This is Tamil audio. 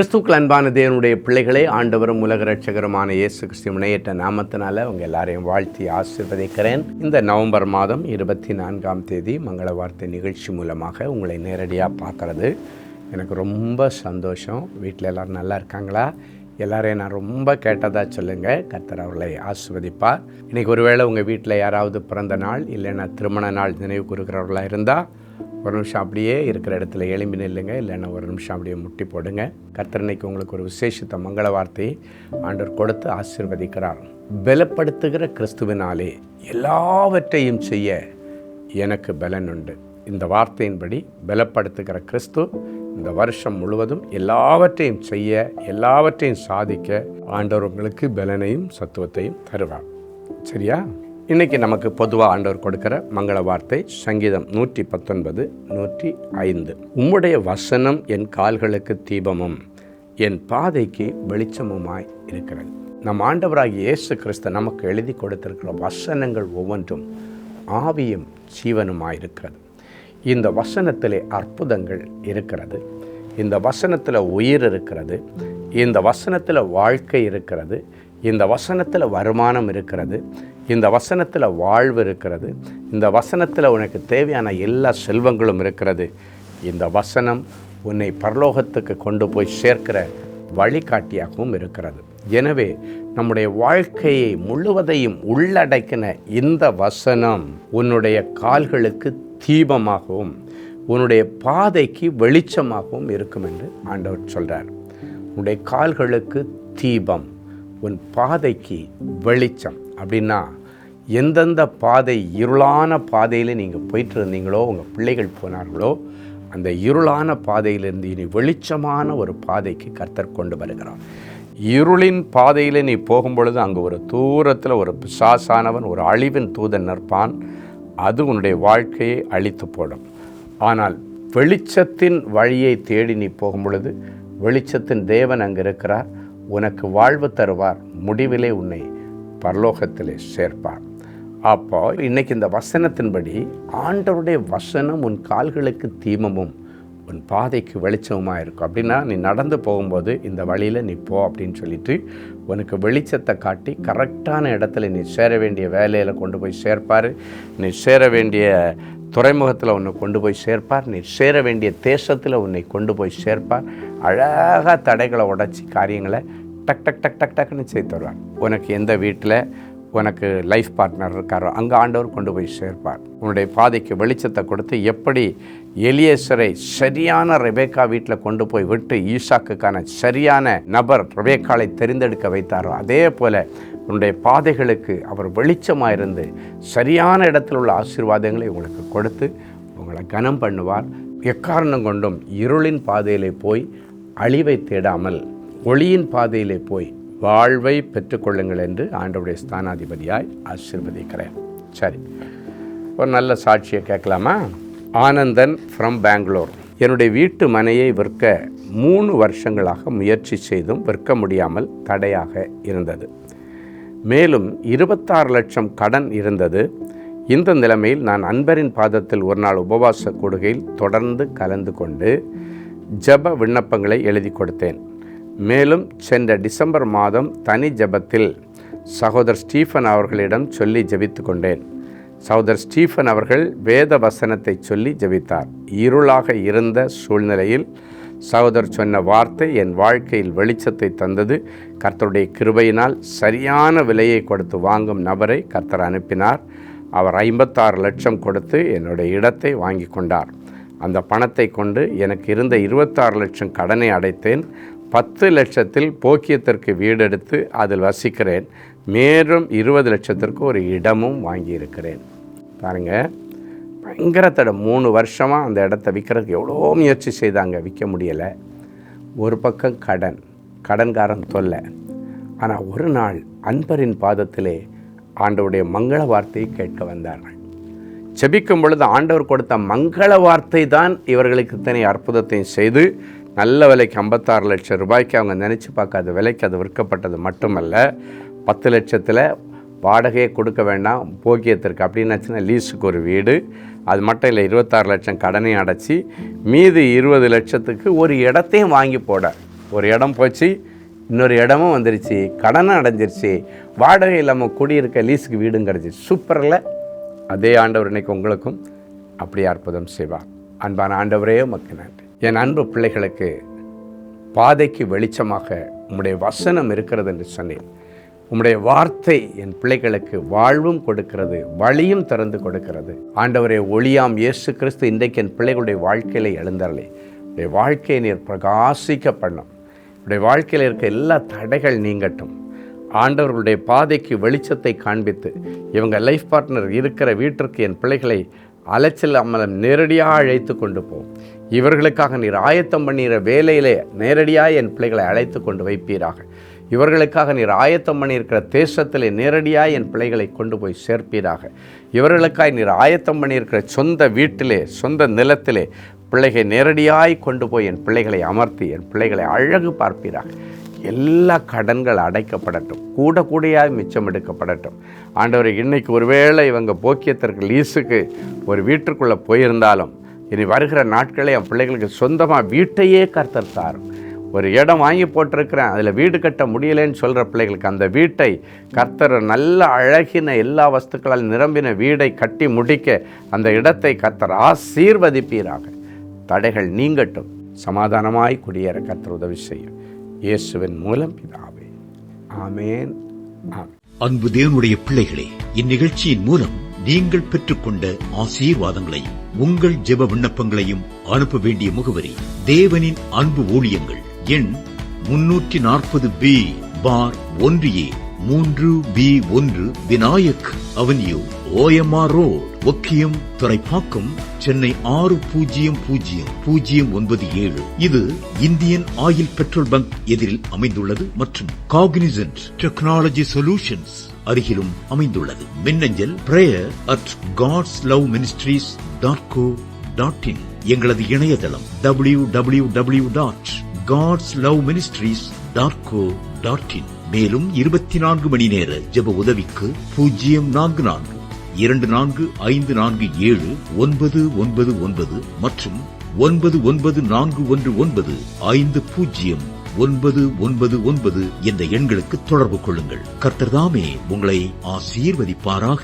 கிறிஸ்துக்கள் அன்பான தேவனுடைய பிள்ளைகளே, ஆண்டவரும் உலக ரட்சகருமான இயேசு கிறிஸ்து முனையற்ற நாமத்தினால உங்கள் எல்லாரையும் வாழ்த்தி ஆசீர்வதிக்கிறேன். இந்த நவம்பர் மாதம் 24ஆம் தேதி மங்கள வார்த்தை நிகழ்ச்சி மூலமாக உங்களை நேரடியாக பார்க்குறது எனக்கு ரொம்ப சந்தோஷம். வீட்டில் எல்லோரும் நல்லா இருக்காங்களா? எல்லாரையும் நான் ரொம்ப கேட்டதாக சொல்லுங்கள். கர்த்தர் அவர்களை ஆசீர்வதிப்பார். இன்றைக்கி ஒருவேளை உங்கள் வீட்டில் யாராவது பிறந்த நாள் இல்லைன்னா திருமண நாள் நினைவு கூறுகிறவர்களாக இருந்தால் ஒரு நிமிஷம் அப்படியே இருக்கிற இடத்துல எழும்பி நில்லுங்க, இல்லைன்னா ஒரு நிமிஷம் அப்படியே முட்டி போடுங்க. கர்த்தர் இன்னைக்கு உங்களுக்கு ஒரு விசேஷித்த மங்கள வார்த்தையை ஆண்டவர் கொடுத்து ஆசீர்வதிக்கிறார். பலப்படுத்துகிற கிறிஸ்துவினாலே எல்லாவற்றையும் செய்ய எனக்கு பலன் உண்டு. இந்த வார்த்தையின்படி பலப்படுத்துகிற கிறிஸ்து இந்த வருஷம் முழுவதும் எல்லாவற்றையும் செய்ய, எல்லாவற்றையும் சாதிக்க ஆண்டவர் உங்களுக்கு பலனையும் சத்துவத்தையும் தருவார். சரியா? இன்றைக்கி நமக்கு பொதுவாக ஆண்டவர் கொடுக்கிற மங்கள வார்த்தை சங்கீதம் 119, 105. உம்முடைய வசனம் என் கால்களுக்கு தீபமும் என் பாதைக்கு வெளிச்சமுமாய் இருக்கிறது. நம் ஆண்டவராகிய இயேசு கிறிஸ்து நமக்கு எழுதி கொடுத்திருக்கிற வசனங்கள் ஒவ்வொன்றும் ஆவியும் ஜீவனுமாயிருக்கிறது. இந்த வசனத்திலே அற்புதங்கள் இருக்கிறது. இந்த வசனத்தில் உயிர் இருக்கிறது. இந்த வசனத்தில் வாழ்க்கை இருக்கிறது. இந்த வசனத்தில் வருமானம் இருக்கிறது. இந்த வசனத்தில் வாழ்வு இருக்கிறது. இந்த வசனத்தில் உனக்கு தேவையான எல்லா செல்வங்களும் இருக்கிறது. இந்த வசனம் உன்னை பரலோகத்துக்கு கொண்டு போய் சேர்க்கிற வழிகாட்டியாகவும் இருக்கிறது. எனவே நம்முடைய வாழ்க்கையை முழுவதையும் உள்ளடக்கின இந்த வசனம் உன்னுடைய கால்களுக்கு தீபமாகவும் உன்னுடைய பாதைக்கு வெளிச்சமாகவும் இருக்கும் என்று ஆண்டவர் சொல்கிறார். உன்னுடைய கால்களுக்கு தீபம், உன் பாதைக்கு வெளிச்சம். அப்படின்னா எந்தெந்த பாதை, இருளான பாதையில் நீங்கள் போயிட்டு இருந்தீங்களோ, உங்கள் பிள்ளைகள் போனார்களோ, அந்த இருளான பாதையிலிருந்து இனி வெளிச்சமான ஒரு பாதைக்கு கர்த்தர் கொண்டு வருகிறார். இருளின் பாதையில் நீ போகும்பொழுது அங்கே ஒரு தூரத்தில் ஒரு பிசாசானவன், ஒரு அழிவின் தூதன் நிற்பான். அது உன்னுடைய வாழ்க்கையை அழித்து போடும். ஆனால் வெளிச்சத்தின் வழியை தேடி நீ போகும் பொழுது வெளிச்சத்தின் தேவன் அங்கே இருக்கிறார். உனக்கு வாழ்வு தருவார். முடிவிலே உன்னை பரலோகத்திலே சேர்ப்பார். அப்போ இன்றைக்கி இந்த வசனத்தின்படி ஆண்டவருடைய வசனம் உன் கால்களுக்கு தீபமும் உன் பாதைக்கு வெளிச்சமுமாக இருக்கும். அப்படின்னா நீ நடந்து போகும்போது இந்த வழியில் நீ போ அப்படின்னு சொல்லிட்டு உனக்கு வெளிச்சத்தை காட்டி கரெக்டான இடத்துல நீ சேர வேண்டிய வேலையில் கொண்டு போய் சேர்ப்பார். நீ சேர வேண்டிய துறைமுகத்தில் உன்னை கொண்டு போய் சேர்ப்பார். நீ சேர வேண்டிய தேசத்தில் உன்னை கொண்டு போய் சேர்ப்பார். அழகாக தடைகளை உடைச்சி காரியங்களை டக் டக் டக் டக் டக்குன்னு செய்து தருவார். உனக்கு எந்த வீட்டில் உனக்கு லைஃப் பார்ட்னர் இருக்காரோ அங்கே ஆண்டவர் கொண்டு போய் சேர்ப்பார். உன்னுடைய பாதைக்கு வெளிச்சத்தை கொடுத்து எப்படி எலியேசரை சரியான ரெபேக்கா வீட்டில் கொண்டு போய் விட்டு ஈசாக்குக்கான சரியான நபர் ரெபேக்காளை தெரிந்தெடுக்க வைத்தாரோ, அதே போல் உன்னுடைய பாதைகளுக்கு அவர் வெளிச்சமாக இருந்து சரியான இடத்தில் உள்ள ஆசீர்வாதங்களை உங்களுக்கு கொடுத்து உங்களை கனம் பண்ணுவார். எக்காரணம் கொண்டும் இருளின் பாதையிலே போய் அழிவை தேடாமல் ஒளியின் பாதையிலே போய் வாழ்வை பெற்றுக்கொள்ளுங்கள் என்று ஆண்டவருடைய ஸ்தானாதிபதியாய் ஆசீர்வதிக்கிறேன். சரி, ஒரு நல்ல சாட்சியை கேட்கலாமா? ஆனந்தன் ஃப்ரம் பெங்களூர். என்னுடைய வீட்டு மனையை விற்க 3 வருஷங்களாக முயற்சி செய்தும் விற்க முடியாமல் தடையாக இருந்தது. மேலும் 26 லட்சம் கடன் இருந்தது. இந்த நிலைமையில் நான் அன்பரின் பாதத்தில் ஒரு நாள் உபவாச கூடுகையில் தொடர்ந்து கலந்து கொண்டு ஜெப விண்ணப்பங்களை எழுதி கொடுத்தேன். மேலும் சென்ற டிசம்பர் மாதம் தனி ஜெபத்தில் சகோதரர் ஸ்டீஃபன் அவர்களிடம் சொல்லி ஜெபித்து கொண்டேன். சகோதரர் ஸ்டீஃபன் அவர்கள் வேத வசனத்தை சொல்லி ஜெபித்தார். இருளாக இருந்த சூழ்நிலையில் சகோதரர் சொன்ன வார்த்தை என் வாழ்க்கையில் வெளிச்சத்தை தந்தது. கர்த்தருடைய கிருபையினால் சரியான விலையை கொடுத்து வாங்கும் நபரை கர்த்தர் அனுப்பினார். அவர் 56 லட்சம் கொடுத்து என்னுடைய இடத்தை வாங்கி கொண்டார். அந்த பணத்தை கொண்டு எனக்கு இருந்த 26 லட்சம் கடனை அடைத்தேன். 10 லட்சத்தில் போக்கியத்திற்கு வீடெடுத்து அதில் வசிக்கிறேன். மேலும் 20 லட்சத்திற்கு ஒரு இடமும் வாங்கியிருக்கிறேன். பாருங்கள், பயங்கர தடை. 3 வருஷமாக அந்த இடத்த விற்கிறதுக்கு எவ்வளோ முயற்சி செய்தாங்க, விற்க முடியலை. ஒரு பக்கம் கடன்காரன் தொல்லை. ஆனால் ஒரு நாள் அன்பரின் பாதத்திலே ஆண்டவருடைய மங்கள வார்த்தையை கேட்க வந்தார்கள். ஜெபிக்கும் பொழுது ஆண்டவர் கொடுத்த மங்கள வார்த்தை தான் இவர்களுக்கு இத்தனை அற்புதத்தையும் செய்து நல்ல விலைக்கு 56 லட்சம் ரூபாய்க்கு அவங்க நினச்சி பார்க்காத விலைக்கு அது விற்கப்பட்டது மட்டுமல்ல, 10 லட்சத்தில் வாடகையே கொடுக்க வேண்டாம் போக்கியத்திற்கு அப்படின்னாச்சுன்னா லீஸுக்கு ஒரு வீடு, அது மட்டும் இல்லை 26 லட்சம் கடனையும் அடைச்சி மீதி 20 லட்சத்துக்கு ஒரு இடத்தையும் வாங்கி போட ஒரு இடம் போச்சு, இன்னொரு இடமும் வந்துருச்சு, கடனும் அடைஞ்சிருச்சு, வாடகை இல்லாமல் குடியிருக்க லீஸுக்கு வீடும் கிடச்சிச்சு. சூப்பரில். அதே ஆண்டவர் இன்னைக்கு உங்களுக்கும் அப்படியே அற்புதம் செய்வார். அன்பான ஆண்டவரே உமக்கு நன்றி. என் அன்பு பிள்ளைகளுக்கு பாதைக்கு வெளிச்சமாக உம்முடைய வசனம் இருக்கிறது என்று சொன்னேன். உம்முடைய வார்த்தை என் பிள்ளைகளுக்கு வாழ்வும் கொடுக்கிறது, வழியும் திறந்து கொடுக்கிறது. ஆண்டவரே, ஒளியாம் இயேசு கிறிஸ்து இன்றைக்கு என் பிள்ளைகளுடைய வாழ்க்கையில் எழுந்தாலே உடைய வாழ்க்கையை நீர் பிரகாசிக்க பண்ணும். உடைய வாழ்க்கையில் இருக்க எல்லா தடைகள் நீங்கட்டும். ஆண்டவர்களுடைய பாதைக்கு வெளிச்சத்தை காண்பித்து இவங்க லைஃப் பார்ட்னர் இருக்கிற வீட்டிற்கு என் பிள்ளைகளை அலைச்சல் அம்மலம் நேரடியாக அழைத்து கொண்டு போகும். இவர்களுக்காக நீர் ஆயத்தம் பண்ணுகிற வேலையிலே நேரடியாக என் பிள்ளைகளை அழைத்து கொண்டு வைப்பீராக. இவர்களுக்காக நீர் ஆயத்தம் பண்ணியிருக்கிற தேசத்திலே நேரடியாக என் பிள்ளைகளை கொண்டு போய் சேர்ப்பீராக. இவர்களுக்காக நீர் ஆயத்தம் பண்ணியிருக்கிற சொந்த வீட்டிலே, சொந்த நிலத்திலே பிள்ளைகளை நேரடியாய் கொண்டு போய் என் பிள்ளைகளை அமர்த்தி என் பிள்ளைகளை அழகு பார்ப்பீராக. எல்லா கடன்கள் அடைக்கப்படட்டும், கூடையாக மிச்சம் எடுக்கப்படட்டும். ஆண்டவர், இன்னைக்கு ஒருவேளை இவங்க போக்கியத்திற்கு லீஸுக்கு ஒரு வீட்டுக்குள்ளே போயிருந்தாலும் இனி வருகிற நாட்களே என் பிள்ளைகளுக்கு சொந்தமாக வீட்டையே கர்த்தர் தாரும். ஒரு இடம் வாங்கி போட்டிருக்கிறேன், அதில் வீடு கட்ட முடியலைன்னு சொல்கிற பிள்ளைகளுக்கு அந்த வீட்டை கர்த்தர் நல்ல அழகின எல்லா வஸ்துக்களால் நிரம்பின வீடை கட்டி முடிக்க அந்த இடத்தை கர்த்தர் ஆசீர்வதிப்பீராக. தடைகள் நீங்கட்டும், சமாதானமாய் குடியேற கர்த்தர் உதவி செய்யும். இயேசுவின் மூலம் பிதாவே, ஆமேன். அன்பு தேவனுடைய பிள்ளைகளே, இந்நிகழ்ச்சியின் மூலம் நீங்கள் பெற்றுக்கொண்ட ஆசீர்வாதங்களை உங்கள் ஜெப விண்ணப்பங்களையும் அனுப்ப வேண்டிய முகவரி தேவனின் அன்பு ஊழியங்கள், எண் 340B பார் 1A 3B1 Vinayak avenue, OMR road, Okkiyam, Thoraipakkam, Chennai 600097. இது இந்தியன் ஆயில் பெட்ரோல் பங்க் எதிரில் அமைந்துள்ளது மற்றும் காக்னிசன்ட் டெக்னாலஜி சொல்யூஷன்ஸ் அருகிலும் அமைந்துள்ளது. மின்னஞ்சல் prayer@godsloveministries.co.in. எங்களது இணையதளம் www.godsloveministries.co.in. மேலும் 24 மணி நேர ஜெப உதவிக்கு 044-5454-79999 மற்றும் 9941950999 என்ற எண்களுக்கு தொடர்பு கொள்ளுங்கள். கர்த்தர் தாமே உங்களை ஆசீர்வதிப்பாராக.